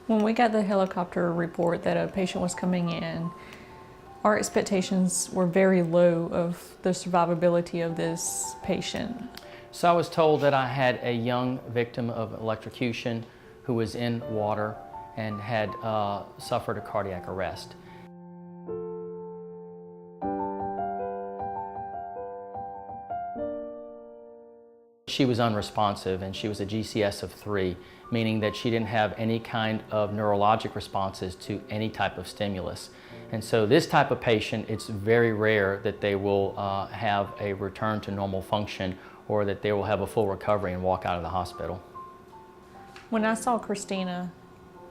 When we got the helicopter report that a patient was coming in, our expectations were very low of the survivability of this patient. So I was told that I had a young victim of electrocution who was in water and had suffered a cardiac arrest. She was unresponsive and she was a GCS of 3, meaning that she didn't have any kind of neurologic responses to any type of stimulus. And so this type of patient, it's very rare that they will have a return to normal function or that they will have a full recovery and walk out of the hospital. When I saw Christina,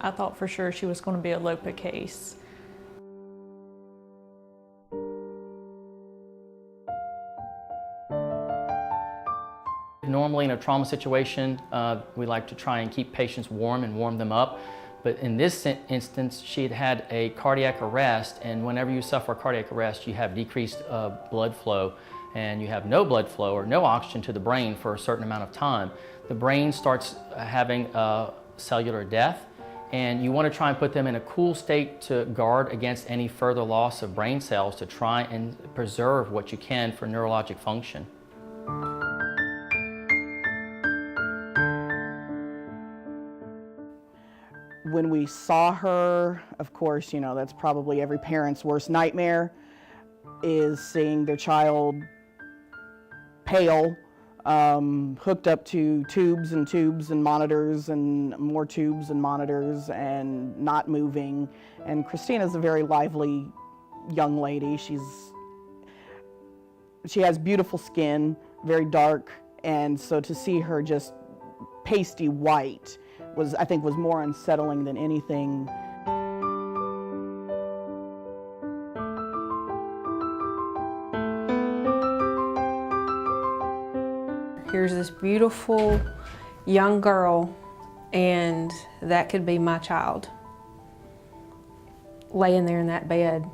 I thought for sure she was going to be a LOPA case. Normally in a trauma situation, we like to try and keep patients warm and warm them up. But in this instance, she had had a cardiac arrest, and whenever you suffer a cardiac arrest, you have decreased blood flow, and you have no blood flow or no oxygen to the brain for a certain amount of time. The brain starts having cellular death, and you want to try and put them in a cool state to guard against any further loss of brain cells to try and preserve what you can for neurologic function. When we saw her, of course, you know, that's probably every parent's worst nightmare, is seeing their child pale, hooked up to tubes and monitors and more tubes and monitors and not moving. And Christina's a very lively young lady. She has beautiful skin, very dark, and so to see her just pasty white I think was more unsettling than anything. Here's this beautiful young girl, and that could be my child, laying there in that bed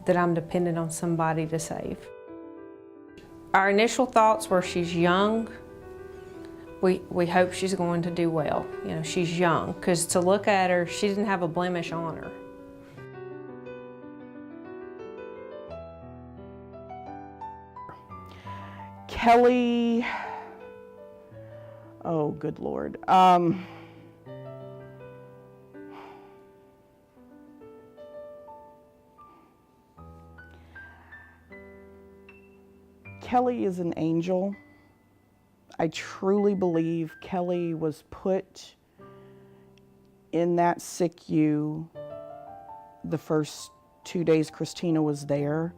that I'm dependent on somebody to save. Our initial thoughts were she's young. We hope she's going to do well. You know, she's young, because to look at her, she didn't have a blemish on her. Kelly, oh good Lord. Kelly is an angel. I truly believe Kelly was put in that SICU the first 2 days Christina was there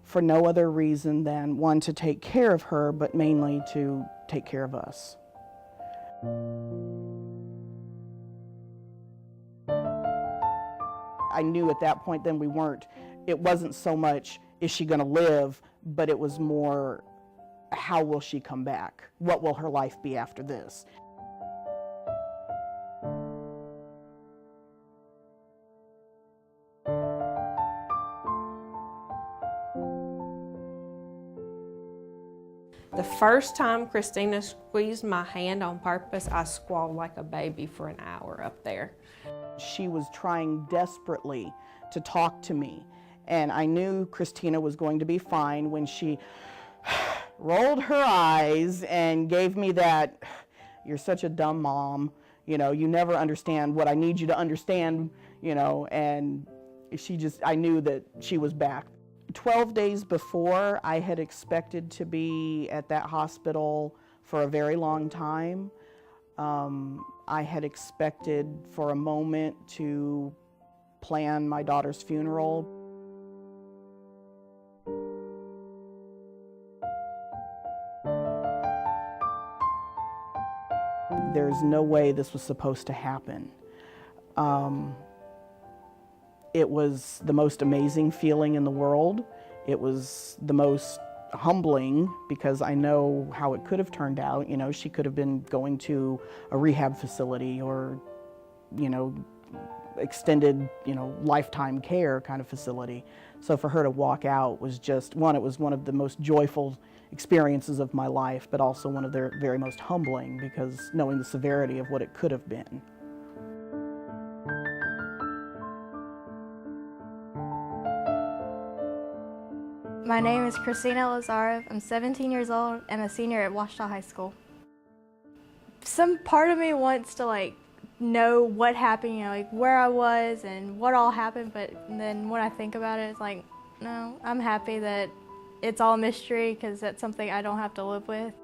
for no other reason than, one, to take care of her, but mainly to take care of us. I knew at that point then it wasn't so much, is she gonna live, but it was more, how will she come back? What will her life be after this? The first time Christina squeezed my hand on purpose, I squalled like a baby for an hour up there. She was trying desperately to talk to me, and I knew Christina was going to be fine when she rolled her eyes and gave me that, "You're such a dumb mom, you know, you never understand what I need you to understand," you know, and I knew that she was back. 12 days before, I had expected to be at that hospital for a very long time. I had expected for a moment to plan my daughter's funeral. There's no way this was supposed to happen. It was the most amazing feeling in the world. It was the most humbling, because I know how it could have turned out. You know, she could have been going to a rehab facility or, you know, extended, you know, lifetime care kind of facility. So for her to walk out was just, it was one of the most joyful experiences of my life, but also one of the very most humbling, because knowing the severity of what it could have been. My name is Christina. I'm 17 years old and a senior at Washita High School. Some part of me wants to know what happened, where I was and what all happened, but then when I think about it, it's like, no, I'm happy that it's all mystery because that's something I don't have to live with.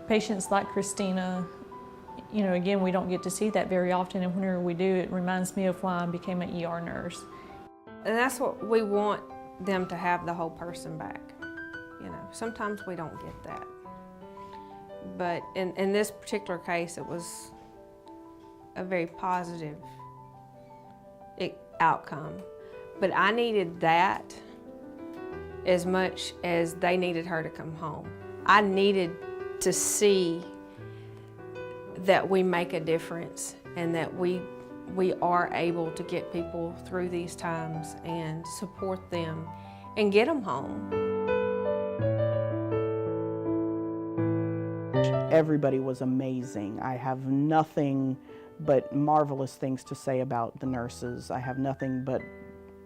Patients like Christina, again, we don't get to see that very often, and whenever we do, it reminds me of why I became an ER nurse. And that's what we want them to have, the whole person back. Sometimes we don't get that. But in this particular case, it was a very positive outcome. But I needed that as much as they needed her to come home. I needed to see that we make a difference and that we are able to get people through these times and support them and get them home. Everybody was amazing. I have nothing but marvelous things to say about the nurses. I have nothing but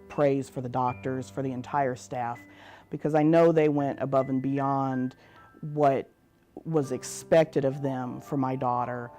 praise for the doctors, for the entire staff, because I know they went above and beyond what was expected of them for my daughter.